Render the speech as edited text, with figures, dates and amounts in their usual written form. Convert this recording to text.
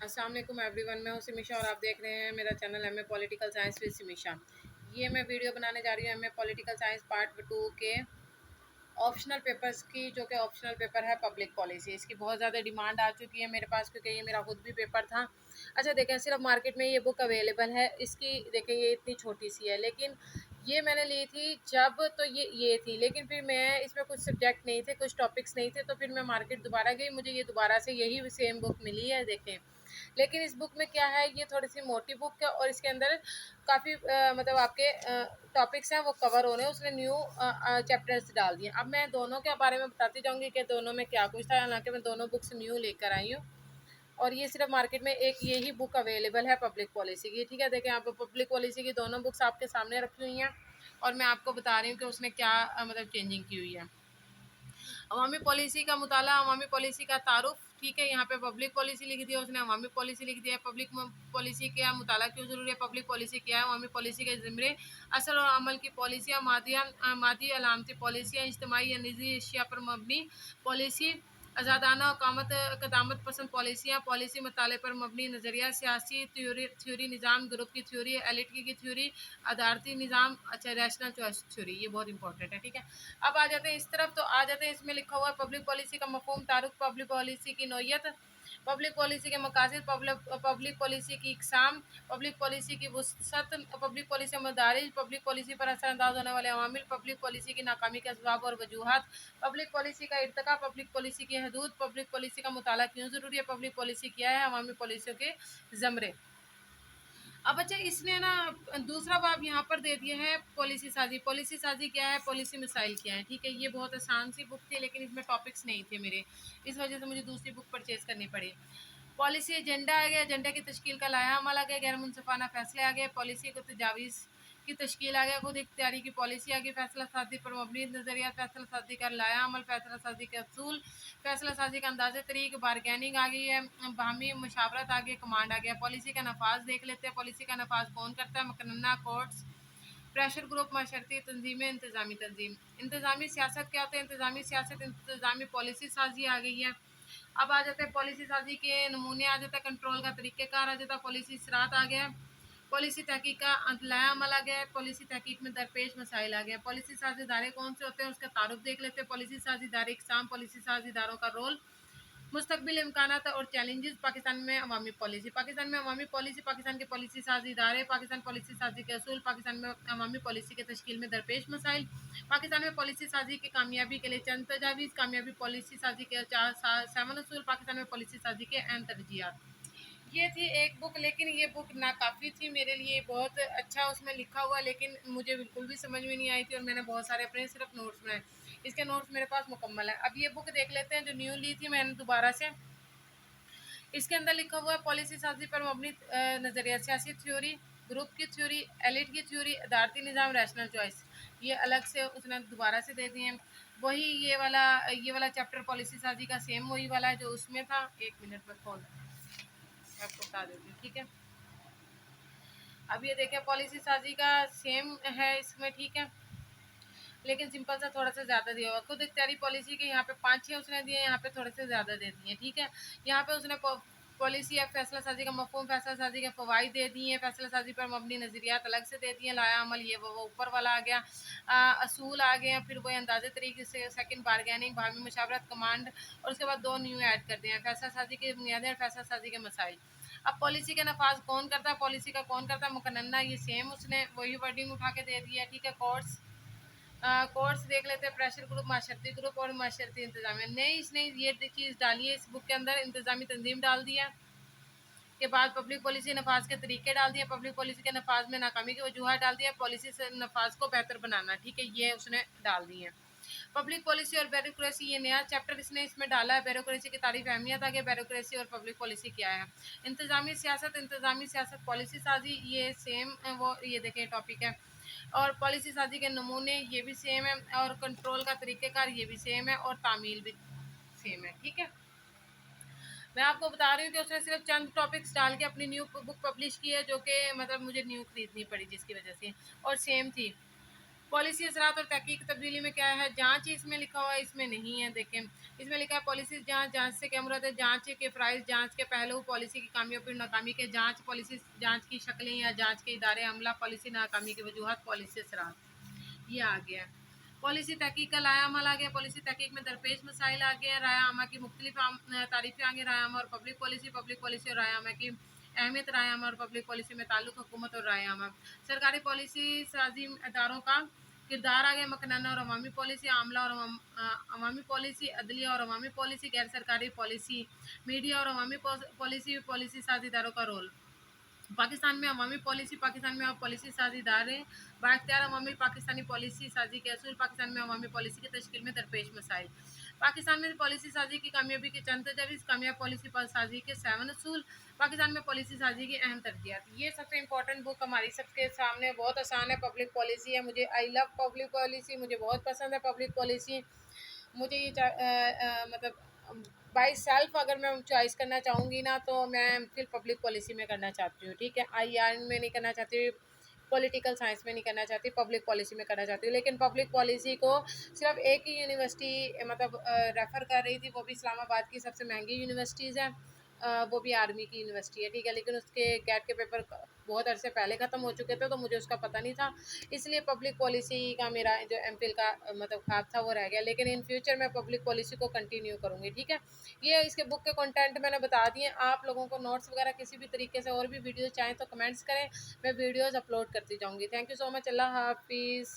अस्सलाम वालेकुम एवरीवन, मैं हूं सिमिशा और आप देख रहे हैं मेरा channel MA political science with Simisha. ये मैं वीडियो बनाने जा रही हूँ एमए पॉलिटिकल साइंस पार्ट 2 के ऑप्शनल पेपर्स की, जो कि ऑप्शनल पेपर है पब्लिक पॉलिसी। इसकी बहुत ज़्यादा डिमांड आ चुकी है मेरे पास, क्योंकि ये मेरा खुद भी पेपर था। अच्छा देखें, सिर्फ मार्केट में ये बुक अवेलेबल है। इसकी देखें, ये इतनी छोटी सी है, लेकिन ये मैंने ली थी जब तो ये थी, लेकिन फिर मैं इसमें कुछ सब्जेक्ट नहीं थे, कुछ टॉपिक्स नहीं थे, तो फिर मैं मार्केट दोबारा गई, मुझे ये दोबारा से यही सेम बुक मिली है देखें। लेकिन इस बुक में क्या है, ये थोड़ी सी मोटी बुक है और इसके अंदर काफ़ी मतलब आपके टॉपिक्स हैं वो कवर हो रहे हैं। उसने न्यू चैप्टर्स डाल दिए। अब मैं दोनों के बारे में बताती जाऊंगी कि दोनों में क्या कुछ था, हालांकि मैं दोनों बुक्स न्यू लेकर आई हूँ। और ये सिर्फ मार्केट में एक यही बुक अवेलेबल है पब्लिक पॉलिसी की। ठीक है, देखें यहाँ पर पब्लिक पॉलिसी की दोनों बुक्स आपके सामने रखी हुई हैं और मैं आपको बता रही हूँ कि उसने क्या मतलब चेंजिंग की हुई है। अवामी पॉलिसी का मुताला, अवामी पॉलिसी का तारुफ। ठीक है, यहाँ पे पब्लिक पॉलिसी लिख दिया उसने, अवामी पॉलिसी लिख दिया। पब्लिक पॉलिसी क्या, मुताला क्यों जरूरी है, पब्लिक पॉलिसी क्या है, अवामी पॉलिसी के ज़िम्मे असर और अमल की पॉलिसियाँ, मादी अलामती पॉलिसियाँ, इज्तमाही या निजी अशिया पर मबनी पॉलिसी, आज़ादाना कदामत पसंद पॉलिसियाँ, पॉलिसी मताले पर मबनी नज़रिया, सियासी थ्योरी निज़ाम, ग्रुप की थ्योरी, एलिट की थ्योरी, अदालती निज़ाम, अच्छा रैशनल चॉइस थ्योरी। ये बहुत इंपॉर्टेंट है। ठीक है, अब आ जाते हैं इस तरफ, तो आ जाते हैं इसमें लिखा हुआ है पब्लिक पॉलिसी का मफहूम, तारुफ, पब्लिक पॉलिसी की नोयत, पब्लिक पॉलिसी के मकासद, पब्लिक पॉलिसी की इकसाम, पब्लिक पॉलिसी की वसअत, पब्लिक पॉलिसी मदारिज, पब्लिक पॉलिसी पर असरअंदाज होने वाले अवामिल, पब्लिक पॉलिसी की नाकामी के असबाब और वजूहात, पब्लिक पॉलिसी का इर्तका, पब्लिक पॉलिसी की हदूद, पब्लिक पॉलिसी का मुताला क्यों ज़रूरी है, पब्लिक पॉलिसी क्या है, अवामी पॉलिसियों के ज़मरे। अब अच्छा, इसने ना दूसरा बाब यहाँ पर दे दिया है पॉलिसी साजी। पॉलिसी साजी क्या है, पॉलिसी मिसाइल क्या है। ठीक है, ये बहुत आसान सी बुक थी, लेकिन इसमें टॉपिक्स नहीं थे मेरे, इस वजह से मुझे दूसरी बुक परचेज करनी पड़ी। पॉलिसी एजेंडा आ गया, एजेंडा की तश्कील का लाया अमल आ गया, गैर मुनसफाना फैसले आ गए, पॉलिसी को तजावीज़ की तश्कील आ गया, खुद इख्तियारी की पॉलिसी आ गई, फैसला साजी पर मबनी नज़रिया, फैसला साजी का लाया अमल, फैसला साजी के असूल, फैसला साजी का अंदाज़ तरीक, बारगेनिंग आ गई है, बाहमी मुशावरत आ गई, कमांड आ गया। पॉलिसी का नफाज देख लेते हैं, पॉलिसी का नफाज कौन करता है, मकनना कोर्ट्स, प्रेशर ग्रुप, माशरती तंजीमें, इंतज़ामी तंजीम। इंतज़ामी सियासत क्या होता है, इंतज़ामी सियासत इंतज़ामी पॉलिसी साजी आ गई है। अब आ जाते हैं पॉलिसी साजी के नमूने, आ जाता है कंट्रोल का तरीक़ेकार, आ जाता है पॉलिसी सराहत आ गया, पॉलिसी तहकीक का अदलाया अमल आ गया है, पॉलिसी तहकीक में दरपेश मसाइल आ गया। पॉलिसी साज इदारे कौन से होते हैं, उसका तारुफ देख लेते हैं। पॉलिसी साज इदारे इकसाम, पॉलिसी साज इदारों का रोल, मुस्तकबिल इम्कानात और चैलेंजेस, पाकिस्तान में अवामी पॉलिसी। पाकिस्तान में अवामी पॉलिसी, पाकिस्तान के पॉलिसी साजी इदारे, पाकिस्तान पॉलिसी साजी के असूल, पाकिस्तान में अवामी पॉलिसी के तश्कील में दरपेश मसाइल, पाकिस्तान में पॉलिसी साजी की कामयाबी के लिए चंद तजावीज़, कामयाबी पॉलिसी साजी के 7 असूल, पाकिस्तान में पॉलिसी साजी के अहम तरजीहात। ये थी एक बुक, लेकिन ये बुक नाकाफ़ी थी मेरे लिए। बहुत अच्छा उसमें लिखा हुआ, लेकिन मुझे बिल्कुल भी समझ में नहीं आई थी और मैंने बहुत सारे अपने सिर्फ नोट्स बनाए। इसके नोट्स मेरे पास मुकम्मल है। अब ये बुक देख लेते हैं जो न्यू ली थी मैंने दोबारा से। इसके अंदर लिखा हुआ है पॉलिसी साजी पर मबनी नज़रिया, सियासी थ्योरी, ग्रुप की थ्योरी, एलिट की थ्योरी, अदालती निज़ाम, रैशनल चॉइस। ये अलग से उसने दोबारा से दे दिए हैं। वही ये वाला चैप्टर पॉलिसी साजी का सेम वही वाला है जो उसमें था। 1 मिनट में कॉल आपको बता देती हूँ। ठीक है, अब ये देखें पॉलिसी साजी का सेम है इसमें। ठीक है, लेकिन सिंपल सा थोड़ा सा ज़्यादा दिया हुआ। खुद इख्तियारी पॉलिसी के यहाँ पे 5-6 उसने दिए, यहाँ पे थोड़े से ज़्यादा दे दिए। ठीक है, यहाँ पे उसने पॉलिसी या फैसला साजी का मफहूम, फैसला साजी के फ़वाइद दे दिए हैं, फैसला साजी पर मबनी नज़रियात अलग से दे दिए, लाया अमल ये वो ऊपर वाला आ गया, असूल आ गए, फिर वही अंदाजे तरीके से सेकंड बारगेनिंग, बाहमी मुशावरत, कमांड, और उसके बाद 2 न्यू ऐड कर दिए हैं, फैसला साजी की बुनियादें और फैसला साजी के मसाइल। अब पॉलिसी का नफाज कौन करता है, पॉलिसी का कौन करता है, मुकन्ना, ये सेम उसने वही वर्डिंग उठा के दे दिया। ठीक है, कोर्स, कोर्स देख लेते हैं, प्रेशर ग्रुप, माशरती ग्रुप और माशरती इंतजामिया। नहीं, इसने ये चीज़ डाली है इस बुक के अंदर, इंतजामी तंजीम डाल दिया के बाद पब्लिक पॉलिसी नफाज के तरीके डाल दिए, पब्लिक पॉलिसी के नफाज में नाकामी की वजूहत डाल दिया, पॉलिसी से नफाज को बेहतर बनाना। ठीक है, ये उसने डाल दी है। पब्लिक पॉलिसी और ब्यूरोक्रेसी, ये नया चैप्टर इसने इसमें डाला है। ब्यूरोक्रेसी की तारीफ, अहमियत आगे, ब्यूरोक्रेसी और पब्लिक पॉलिसी क्या है। इंतजामी सियासत पॉलिसी साजी, ये सेम वो ये देखें टॉपिक है। और पॉलिसी साजी के नमूने, ये भी सेम है, और कंट्रोल का तरीक़ेकार, ये भी सेम है, और तामील भी सेम है। ठीक है, मैं आपको बता रही हूँ कि उसने सिर्फ चंद टॉपिक्स डाल के अपनी न्यू बुक पब्लिश की है, जो कि मतलब मुझे न्यू खरीदनी पड़ी जिसकी वजह से, और सेम थी। पॉलिसी असरात और तहकीक तब्दीली में क्या है, जांच इसमें लिखा हुआ है, इसमें नहीं है। देखें, इसमें लिखा है पॉलिसी जांच, जांच से क्या मुराद है, जांच के प्राइस, जांच के पहलू, पॉलिसी की कामयाबी और नाकामी के जांच, पॉलिसी जांच की शक्लें या जांच के इदारे अमला, पॉलिसी नाकामी की वजूहत, पॉलिसी असरात। ये आ गया। पॉलिसी तहकीक का लाया अमल आ गया। पॉलिसी तहकीक में दरपेश मसाइल आ गया। राय आमा की मुख्तलिफ तारीफें आ गई। राय आमा और पब्लिक पॉलिसी, पब्लिक पॉलिसी और राय आमा की अहमियत, राय आमा और पब्लिक पॉलिसी में ताल्लुक, हुकूमत और राय आमा। सरकारी पॉलिसी साजी इदारों का किरदार आ गया। मकनना और अवामी पॉलिसी, आमला और अवामी पॉलिसी, अदलिया और अवामी पॉलिसी, गैर सरकारी पॉलिसी, मीडिया और अवामी पॉलिसी, पॉलिसी साझीदारों का रोल। पाकिस्तान में अवामी पॉलिसी, पाकिस्तान में पॉलिसी साजी इदारे बाख्तियार अवामी पाकिस्तानी पॉलिसी साजी के असूल, पाकिस्तान में अवामी पॉलिसी की तश्कील में दरपेश मसाइल। पाकिस्तान में पॉलिसी साजी की कामयाबी के चंद तजावीज़, कामयाब पॉलिसी साजी के 7 असूल, पाकिस्तान में पॉलिसी साजी की अहम तरजीहत। ये सबसे इंपॉर्टेंट बुक हमारी सबके सामने बहुत आसान है, पब्लिक पॉलिसी है। मुझे आई लव पब्लिक पॉलिसी, मुझे बहुत पसंद है पब्लिक पॉलिसी। मुझे ये मतलब बाई सेल्फ अगर मैं चॉइस करना चाहूँगी ना, तो मैं फिर पब्लिक पॉलिसी में करना चाहती हूँ। ठीक है, IR में नहीं करना चाहती, पॉलिटिकल साइंस में नहीं करना चाहती, पब्लिक पॉलिसी में करना चाहती हूँ। लेकिन पब्लिक पॉलिसी को सिर्फ एक ही यूनिवर्सिटी मतलब रेफ़र कर रही थी, वो भी इस्लामाबाद की सबसे महंगी यूनिवर्सिटीज़ है। वो भी आर्मी की यूनिवर्सिटी है। ठीक है, लेकिन उसके गेट के पेपर बहुत अरसे पहले ख़त्म हो चुके थे, तो मुझे उसका पता नहीं था। इसलिए पब्लिक पॉलिसी का मेरा जो एमफिल का मतलब ख्वाब था वो रह गया। लेकिन इन फ्यूचर मैं पब्लिक पॉलिसी को कंटिन्यू करूँगी। ठीक है, ये इसके बुक के कंटेंट मैंने बता दिए। आप लोगों को नोट्स वगैरह किसी भी तरीके से और भी वीडियो चाहें तो कमेंट्स करें, मैं वीडियोज़ अपलोड करती जाऊँगी। Thank you so much. अल्लाह हाफिज़।